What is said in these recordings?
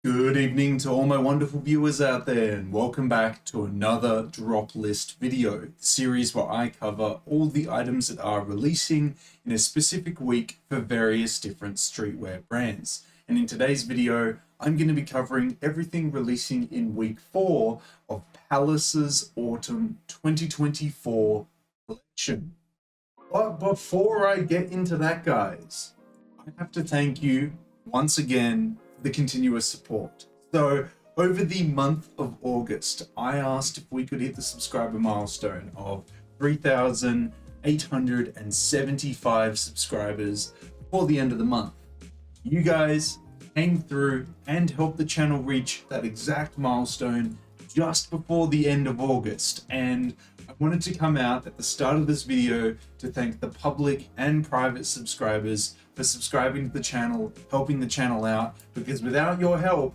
Good evening to all my wonderful viewers out there, and welcome back to another drop list video, the series where I cover all the items that are releasing in a specific week for various different streetwear brands. And in today's video, I'm going to be covering everything releasing in week 4 of Palace's Autumn 2024 collection. But before I get into that, guys, I have to thank you once again the continuous support. So over the month of August, I asked if we could hit the subscriber milestone of 3,875 subscribers before the end of the month. You guys came through and helped the channel reach that exact milestone just before the end of August, and I wanted to come out at the start of this video to thank the public and private subscribers for subscribing to the channel, helping the channel out, because without your help,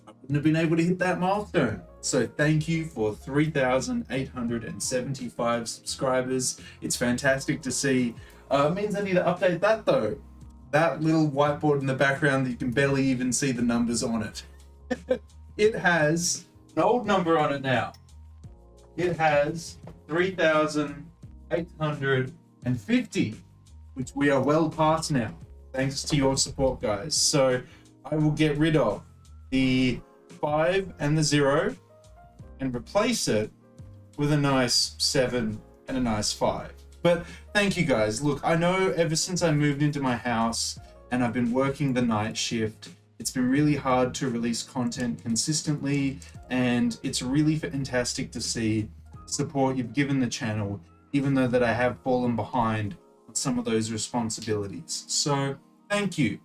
I wouldn't have been able to hit that milestone. So thank you for 3,875 subscribers. It's fantastic to see. It means I need to update that though. That little whiteboard in the background that you can barely even see the numbers on it. It has an old number on it now. It has 3,850, which we are well past now, thanks to your support, guys. So I will get rid of the 5 and the 0 and replace it with a nice 7 and a nice 5. But thank you, guys. Look, I know ever since I moved into my house and I've been working the night shift, it's been really hard to release content consistently, and it's really fantastic to see support you've given the channel, even though that I have fallen behind on some of those responsibilities. So thank you.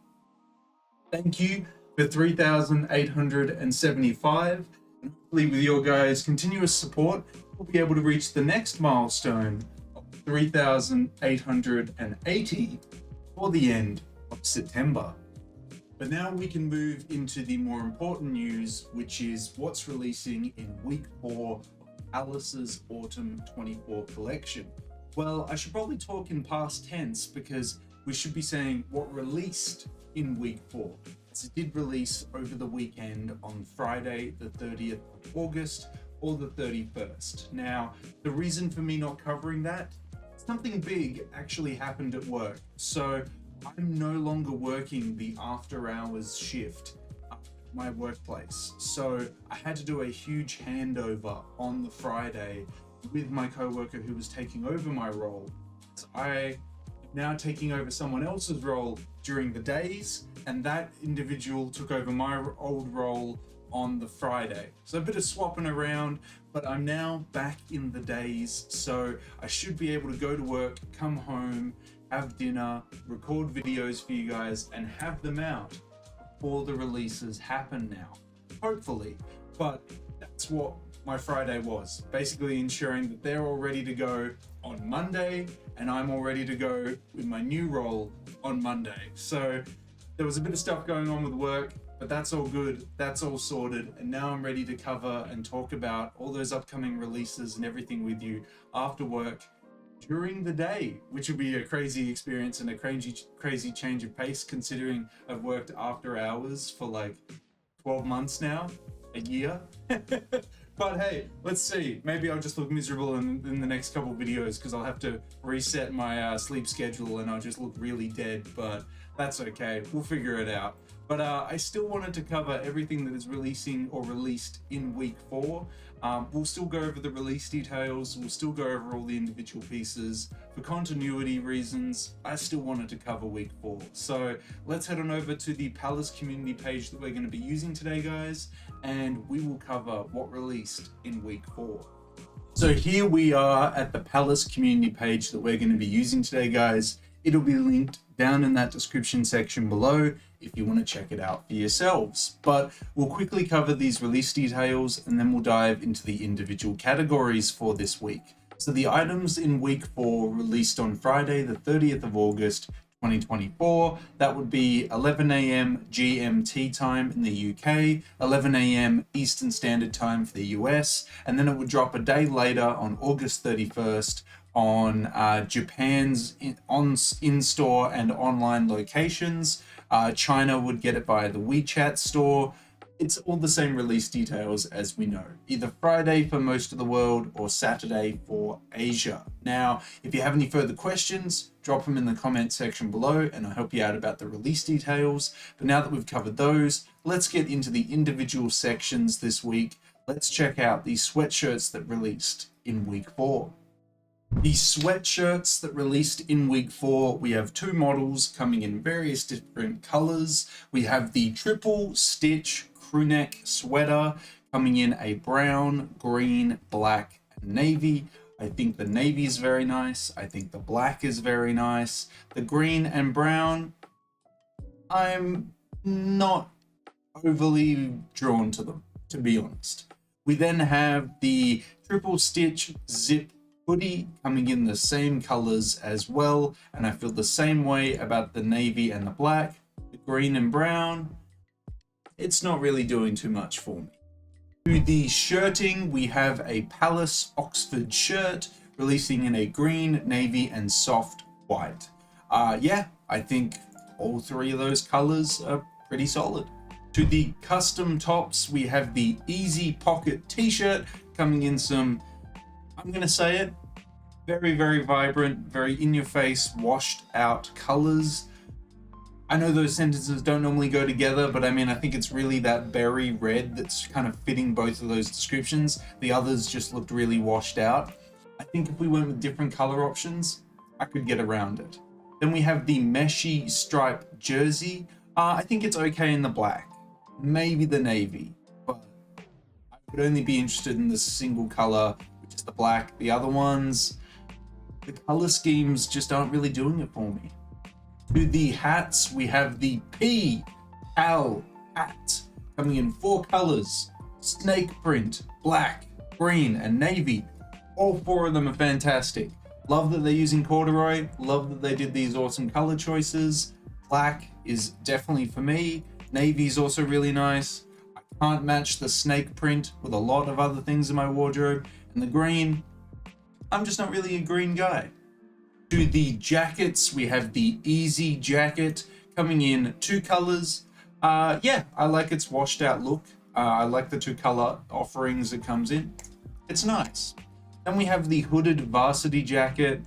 Thank you for 3,875. And hopefully with your guys' continuous support, we'll be able to reach the next milestone of 3,880 for the end of September. But now we can move into the more important news, which is what's releasing in week 4 of Palace's Autumn 24 collection. Well, I should probably talk in past tense because we should be saying what released in week 4, as it did release over the weekend on Friday, the 30th of August or the 31st. Now, the reason for me not covering that, something big actually happened at work. So I'm no longer working the after hours shift at my workplace. So I had to do a huge handover on the Friday with my coworker who was taking over my role. So I am now taking over someone else's role during the days, and that individual took over my old role on the Friday. So a bit of swapping around, but I'm now back in the days. So I should be able to go to work, come home, have dinner, record videos for you guys, and have them out before the releases happen now, hopefully. But that's what my Friday was, basically ensuring that they're all ready to go on Monday, and I'm all ready to go with my new role on Monday. So there was a bit of stuff going on with work, but that's all good, that's all sorted, and now I'm ready to cover and talk about all those upcoming releases and everything with you after work during the day, which would be a crazy experience and a crazy change of pace, considering I've worked after hours for like 12 months now, a year. But hey, let's see. Maybe I'll just look miserable in the next couple videos because I'll have to reset my sleep schedule and I'll just look really dead, but that's okay. We'll figure it out. But I still wanted to cover everything that is releasing or released in week 4. We'll still go over the release details. We'll still go over all the individual pieces. For continuity reasons, I still wanted to cover week 4. So let's head on over to the Palace community page that we're going to be using today, guys, and we will cover what released in week 4. So here we are at the Palace community page that we're going to be using today, guys. It'll be linked down in that description section below if you want to check it out for yourselves. But we'll quickly cover these release details and then we'll dive into the individual categories for this week. So the items in week 4 released on Friday, the 30th of August, 2024, that would be 11 a.m. GMT time in the UK, 11 a.m. Eastern Standard Time for the US, and then it would drop a day later on August 31st on Japan's in-store and online locations. China would get it via the WeChat store. it's all the same release details as we know. Either Friday for most of the world or Saturday for Asia. Now, if you have any further questions, drop them in the comment section below and I'll help you out about the release details. But now that we've covered those, let's get into the individual sections this week. Let's check out the sweatshirts that released in week 4. The sweatshirts that released in week 4, we have 2 models coming in various different colors. We have the triple stitch crewneck sweater coming in a brown, green, black, and navy. I think the navy is very nice. I think the black is very nice. The green and brown, I'm not overly drawn to them, to be honest. We then have the triple stitch zip hoodie coming in the same colors as well, and I feel the same way about the navy and the black. The green and brown, it's not really doing too much for me. To the shirting, we have a Palace Oxford shirt releasing in a green, navy, and soft white. Yeah, I think all 3 of those colors are pretty solid. To the custom tops, we have the Easy Pocket t-shirt coming in some, I'm gonna say it, very, very vibrant, very in-your-face, washed out colors. I know those sentences don't normally go together, but I mean, I think it's really that berry red that's kind of fitting both of those descriptions. The others just looked really washed out. I think if we went with different color options, I could get around it. Then we have the meshy stripe jersey. I think it's okay in the black, maybe the navy, but I would only be interested in the single color, which is the black. The other ones, the color schemes just aren't really doing it for me. To the hats, we have the PAL hat coming in 4 colors: snake print, black, green, and navy. All 4 of them are fantastic. Love that they're using corduroy. Love that they did these awesome color choices. Black is definitely for me. Navy is also really nice. I can't match the snake print with a lot of other things in my wardrobe. And the green, I'm just not really a green guy. To the jackets, we have the Easy jacket coming in 2 colors. Yeah, I like its washed out look. I like the 2 color offerings it comes in. It's nice. Then we have the hooded varsity jacket.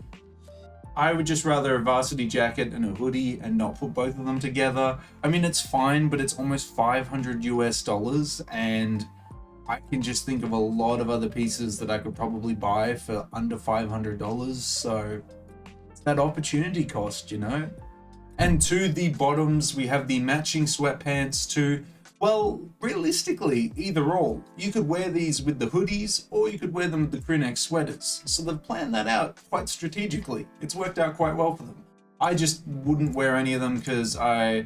I would just rather a varsity jacket and a hoodie and not put both of them together. I mean, it's fine, but it's almost $500 US, and I can just think of a lot of other pieces that I could probably buy for under $500. So it's that opportunity cost, you know? And to the bottoms, we have the matching sweatpants to, well, realistically, either or. You could wear these with the hoodies or you could wear them with the crew neck sweaters. So they've planned that out quite strategically. It's worked out quite well for them. I just wouldn't wear any of them because I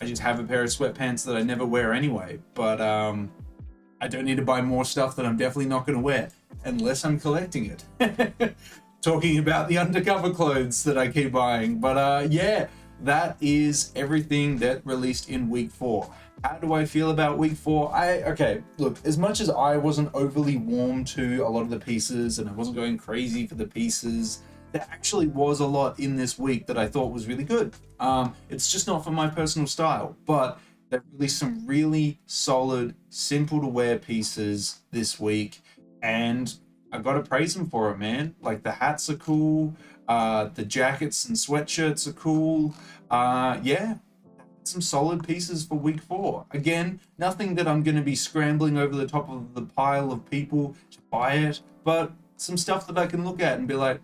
just have a pair of sweatpants that I never wear anyway. But I don't need to buy more stuff that I'm definitely not going to wear unless I'm collecting it. Talking about the undercover clothes that I keep buying. But yeah, that is everything that released in week 4. How do I feel about week 4? Okay, look, as much as I wasn't overly warm to a lot of the pieces and I wasn't going crazy for the pieces, there actually was a lot in this week that I thought was really good. It's just not for my personal style, but they released some really solid, simple to wear pieces this week, and I gotta praise them for it, man. Like, the hats are cool, the jackets and sweatshirts are cool. Yeah, some solid pieces for week 4. Again, nothing that I'm going to be scrambling over the top of the pile of people to buy it, but some stuff that I can look at and be like,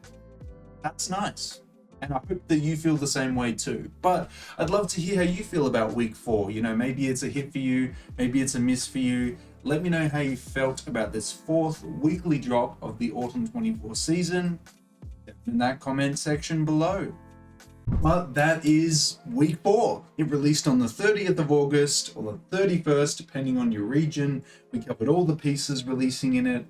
that's nice. And I hope that you feel the same way too. But I'd love to hear how you feel about week 4. You know, maybe it's a hit for you, maybe it's a miss for you. Let me know how you felt about this 4th weekly drop of the Autumn 24 season in that comment section below. But that is week 4. It released on the 30th of August or the 31st, depending on your region. We covered all the pieces releasing in it.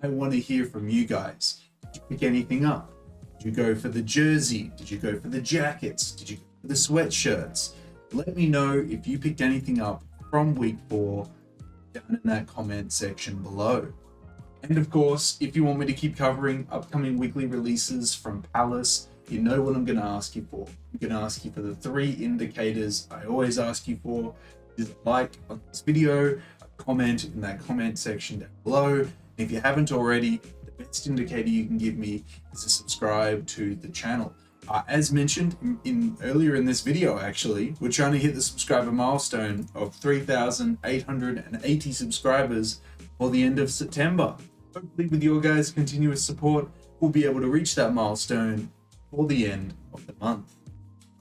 I want to hear from you guys. Did you pick anything up? Did you go for the jersey? Did you go for the jackets? Did you go for the sweatshirts? Let me know if you picked anything up from week 4 down in that comment section below. And of course, if you want me to keep covering upcoming weekly releases from Palace, you know what I'm going to ask you for. I'm going to ask you for the 3 indicators I always ask you for. is a like on this video, a comment in that comment section down below. And if you haven't already, the best indicator you can give me is to subscribe to the channel. As mentioned earlier in this video, actually, we're trying to hit the subscriber milestone of 3,880 subscribers for the end of September. Hopefully with your guys' continuous support, we'll be able to reach that milestone for the end of the month.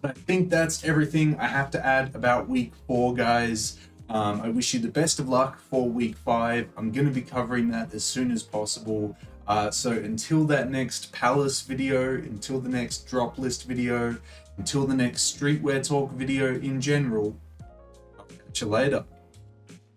But I think that's everything I have to add about week 4, guys. I wish you the best of luck for week 5. I'm going to be covering that as soon as possible. So until that next Palace video, until the next drop list video, until the next streetwear talk video in general, I'll catch you later.